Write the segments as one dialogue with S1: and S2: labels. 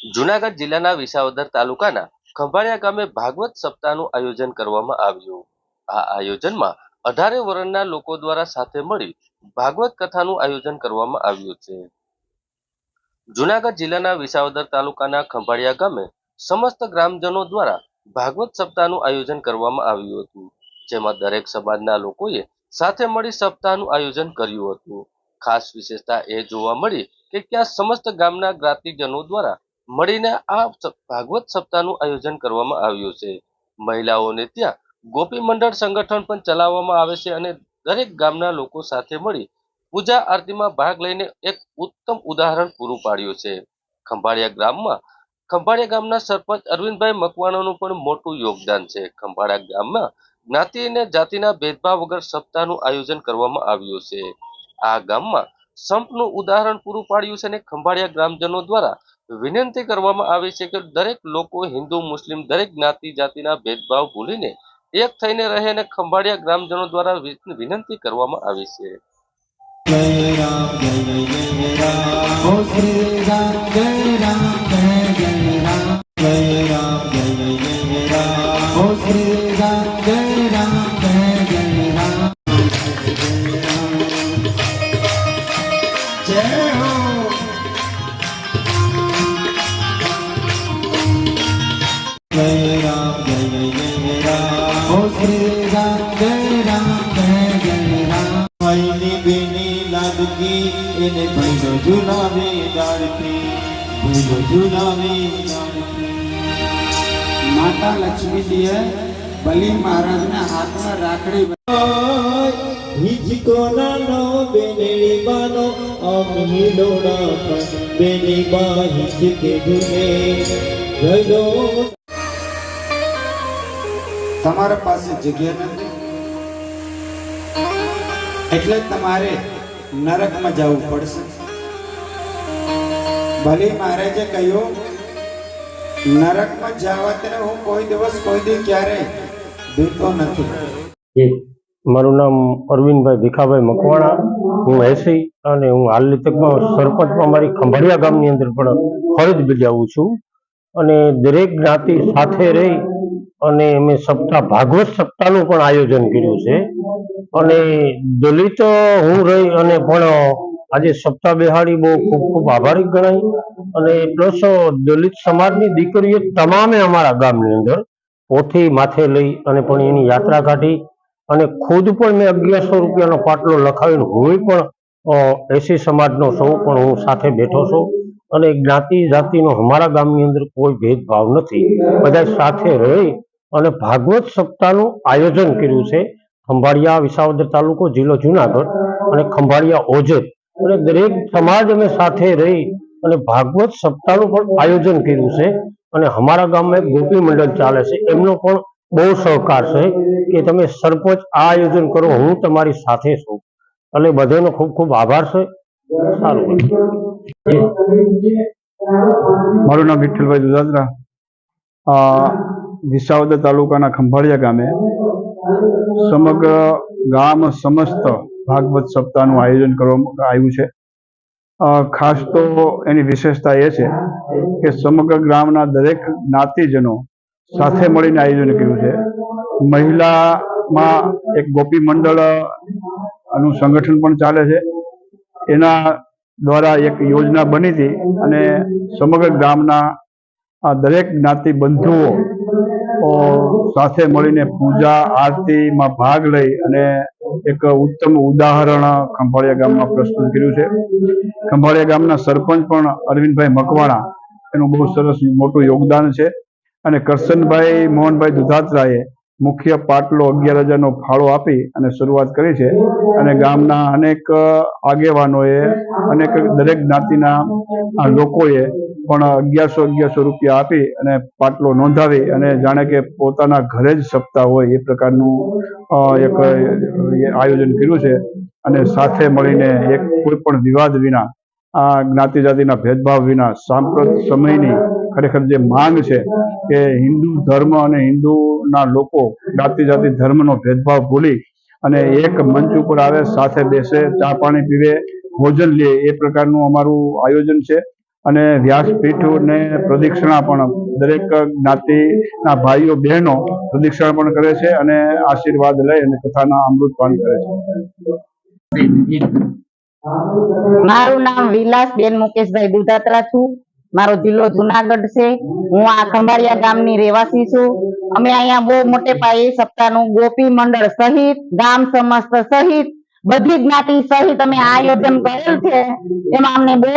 S1: જૂનાગઢ જિલ્લાના વિસાવદર તાલુકાના ખંભાળિયા ગામે ભાગવત સપ્તાહનું આયોજન કરવામાં આવ્યું. આ આયોજનમાં 18 વર્ણના લોકો દ્વારા સાથે મળી ભાગવત કથાનું આયોજન કરવામાં આવ્યું છે. જૂનાગઢ જિલ્લાના વિસાવદર તાલુકાના ખંભાળિયા ગામે સમસ્ત ગ્રામજનો દ્વારા ભાગવત સપ્તાહનું આયોજન કરવામાં આવ્યું હતું, જેમાં દરેક સમાજના લોકોએ સાથે મળી સપ્તાહનું આયોજન કર્યું હતું. ખાસ વિશેષતા એ જોવા મળી કે ત્યાં સમસ્ત ગામના જ્ઞાતિજનો દ્વારા મળીને આ ભાગવત સપ્તાહનું આયોજન કરવામાં આવ્યું છે. મહિલાઓને ત્યાં ગોપી મંડળ સંગઠન પણ ચલાવવામાં આવે છે અને દરેક ગામના લોકો સાથે મળી પૂજા આરતીમાં ભાગ લઈને એક ઉત્તમ ઉદાહરણ પૂરું પાડ્યું છે. ખંભાળિયા ગામના સરપંચ અરવિંદભાઈ મકવાણાનું પણ મોટું યોગદાન છે. ખંભાળિયા ગામમાં જ્ઞાતિ અને જાતિના ભેદભાવ વગર સપ્તાહનું આયોજન કરવામાં આવ્યું છે. આ ગામમાં સંપનું ઉદાહરણ પૂરું પાડ્યું છે અને ખંભાળિયા ગ્રામજનો દ્વારા વિનંતી કરવામાં આવી છે કે દરેક લોકો હિન્દુ મુસ્લિમ દરેક જ્ઞાતિ જાતિના ભેદભાવ ભૂલીને એક થઈને રહે અને ખંભાળિયા ગ્રામજનો દ્વારા વિનંતી કરવામાં આવી છે.
S2: जय राम जय जय जय राम ओ श्री राम जय राम जय जय राम जय राम जय जय जय राम ओ श्री राम जय राम जय जय राम जय हो जय राम जय जय जय राम ओ श्री राम जय राम जय जय राम भाईनी बेनी लाडकी એને ભાઈનો ઝુલાવે ડાળથી ભાઈનો ઝુલાવે ડાળથી માતા લક્ષ્મીજીએ બલી મહારાજના હાથમાં રાખડી
S3: हिचको नानो बेनेड़ी बानो आम हिलोड़ा बेनी बा हिचके झूले गयो
S2: તમારા પાસે જગ્યા નથી એટલે તમારે નરકમાં જવું પડશે. બલી મહારાજે કહ્યું નરકમાં જવા તેને હું કોઈ દિવસ કોઈ દી ક્યારે દીધો નથી.
S4: મારું નામ અરવિંદભાઈ ભીખાભાઈ મકવાણા, હું એસી અને હું હાલની તકમાં સરપંચમાં મારી ખંભાળિયા ગામની અંદર પણ ફરજ બજાવું છું અને દરેક જ્ઞાતિ સાથે રહી અને અમે ભાગવત સપ્તાહનું પણ આયોજન કર્યું છે અને દલિત હું રહી અને પણ આજે સપ્તાહ બેહાડી બહુ ખૂબ ખૂબ આભારી ગણાય અને પ્લસ દલિત સમાજની દીકરીઓ તમામે અમારા ગામની અંદર પોથી માથે લઈ અને પણ એની યાત્રા કાઢી અને ખુદ પણ મેં 1100 રૂપિયાનો પાટલો લખાવીને હું પણ એસી સમાજનો સૌ પણ હું સાથે બેઠો છું અને જ્ઞાતિ જાતિનો અમારા ગામની અંદર કોઈ ભેદભાવ નથી. બધા સાથે રહી અને ભાગવત સપ્તાહનું આયોજન કર્યું છે. ખંભાળિયા વિસાવદર તાલુકો જિલ્લો જુનાગઢ અને ખંભાળિયા ઓજેત અને દરેક સમાજ અમે સાથે રહી અને ભાગવત સપ્તાહનું પણ આયોજન કર્યું છે અને અમારા ગામમાં એક ગોપી મંડળ ચાલે છે, એમનો પણ બહુ સહકાર છે કે તમે સરપંચ આ આયોજન કરો, હું તમારી સાથે છું એટલે બધાનો ખૂબ ખૂબ આભાર છે. સારું.
S5: મારું નામ વિઠ્ઠલભાઈ દુધાત્રા, વિસાવદર તાલુકાના ખંભાળિયા ગામે સમગ્ર ગામ સમસ્ત ભાગવત સપ્તાહનું આયોજન કરવામાં આવ્યું છે. ખાસ તો એની વિશેષતા એ છે કે સમગ્ર ગામના દરેક જ્ઞાતિજનો સાથે મળીને આયોજન કર્યું છે. મહિલામાં એક ગોપી મંડળ નું સંગઠન પણ ચાલે છે. એના દ્વારા એક યોજના બની હતી અને સમગ્ર ગામના દરેક જ્ઞાતિ બંધુઓ સાથે મળીને પૂજા આરતીમાં ભાગ લઈ અને એક ઉત્તમ ઉદાહરણ ખંભાળિયા ગામમાં પ્રસ્તુત કર્યું છે. ખંભાળિયા ગામના સરપંચ પણ અરવિંદભાઈ મકવાણા, એનું બહુ સરસ મોટું યોગદાન છે અને કરશનભાઈ મોહનભાઈ દુધાત્રાએ મુખ્ય પાટલો 11,000નો ફાળો આપી અને શરૂઆત કરી છે અને ગામના અનેક આગેવાનોએ અનેક દરેક જ્ઞાતિના લોકોએ પણ 1100 રૂપિયા આપી અને પાટલો નોંધાવી અને જાણે કે પોતાના ઘરે જ સપ્તાહ હોય એ પ્રકારનું એક આયોજન કર્યું છે અને સાથે મળીને એક કોઈ પણ વિવાદ વિના આ જ્ઞાતિ જાતિના ભેદભાવ વિના સાંપ્રત સમયની ખરેખર જે માંગ છે કે હિન્દુ ધર્મ અને હિન્દુના લોકો જ્ઞાતિ જાતિ ધર્મનો ભેદભાવ ભૂલી અને એક મંચ ઉપર આવે, સાથે બેસે, ચા પાણી પીવે, ભોજન લે, એ પ્રકારનું અમારું આયોજન છે અને વ્યાસપીઠ ને પ્રદક્ષિણા પણ દરેક જ્ઞાતિના ભાઈઓ બહેનો પ્રદક્ષિણા પણ કરે છે અને આશીર્વાદ લઈ અને કથાના અમૃતપાન કરે છે.
S6: મારું નામ વિલાસબેન મુકેશભાઈ દુધાત્રા છું. મારો જિલ્લો જુનાગઢ છે. હું આ ખંભાળિયા ગામની રહેવાસી છું. અમે અહીંયા બહુ મોટે પાયે સપ્તાહનું ગોપી મંડળ સહિત ગામ સમસ્ત સહિત બધી જ્ઞાતિ સહિત અમે આ આયોજન કરેલ છે. એમાં અમને બહુ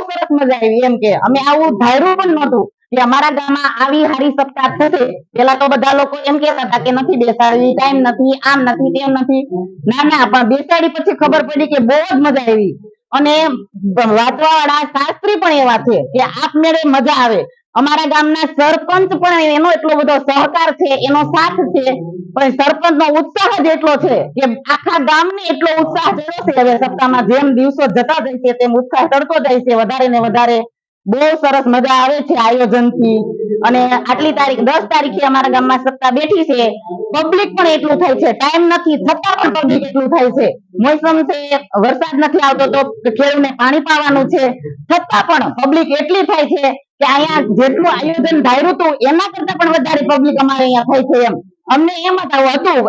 S6: સરસ મજા આવી. એમ કે અમે આવું ધાર્યું પણ નહોતું કે અમારા ગામમાં આવી હારી સપ્તાહ થશે. પેલા તો બધા લોકો એમ કહેતા હતા કે નથી બેસાડવી, ટાઈમ નથી, આમ નથી, તેમ નથી. ના પણ બેસાડી પછી ખબર પડી કે બહુ જ મજા આવી. અને વાંચવા વાળા શાસ્ત્રી પણ એવા છે કે આપમેળે મજા આવે. અમારા ગામના સરપંચ પણ એનો એટલો બધો સહકાર છે, એનો સાથ છે. પણ સરપંચ નો ઉત્સાહ જ એટલો છે કે આખા ગામને એટલો ઉત્સાહ ચડ્યો છે. હવે સપ્તાહમાં જેમ દિવસો જતા જાય છે તેમ ઉત્સાહ ચડતો જાય છે વધારે ને વધારે. બહુ સરસ મજા આવે છે આયોજન થી. અને આટલી તારીખ 10 તારીખે અમારા ગામમાં સપ્તાહ બેઠી છે. પબ્લિક પણ એટલું થાય છે, ટાઈમ નથી છતાં પણ પબ્લિક એટલું થાય છે. મોસમ છે, વરસાદ નથી આવતો તો ખેડૂતને પાણી પાવાનું છે, છતાં પણ પબ્લિક એટલી થાય છે કે અહીંયા જેટલું આયોજન ધાર્યું હતું એના કરતા પણ વધારે પબ્લિક અમારે અહીંયા થાય છે. એમ અમને એમ હતું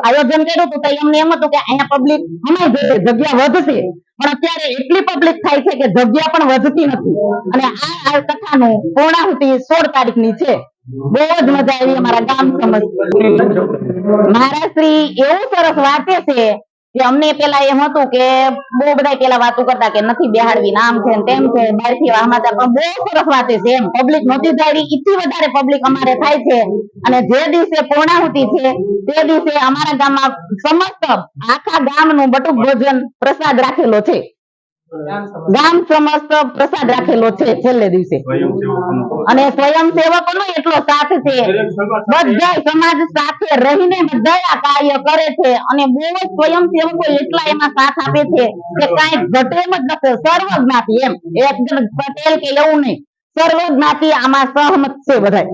S6: આયોજન કર્યું હતું તો અમને એમ હતું કે અહીંયા પબ્લિક અમારી જગ્યા વધશે, પણ અત્યારે એટલી પબ્લિક થાય છે કે જગ્યા પણ વધતી નથી. અને આ કથાનું પૂર્ણાહુતિ 16 તારીખની છે. બહુ જ મજા આવી અમારા ગામ સમજ. મારા શ્રી એવું સરસ વાંચે છે કે અમને પેલા એમ હતું કે બહુ બધા પેલા વાતો કરતા કે નથી બેહાડવી, નામ છે તેમ છે, બહારથી સમાચાર, પણ બહુ સરસ વાંચે છે. એમ પબ્લિક નહોતી ધારી ઈથી વધારે પબ્લિક અમારે થાય છે. અને જે દિવસે પૂર્ણાહુતિ છે તે દિવસે અમારા ગામમાં સમસ્ત આખા ગામનું બટુક ભોજન પ્રસાદ રાખેલો છે. ગામ સમસ્ત પ્રસાદ રાખેલો છે છેલ્લે દિવસે. અને સ્વયંસેવકોનો એટલો સાથ છે, બધા સમાજ સાથે રહીને બધા આ કાર્ય કરે છે. અને બહુ જ સ્વયંસેવકો એટલા એમાં સાથ આપે છે કે કાંઈ ઘટે એમ જ નથી. સર્વ જ્ઞાતિ, એમ એક પટેલ કે એવું નહીં, સર્વ જ્ઞાતિ આમાં સહમત છે બધા.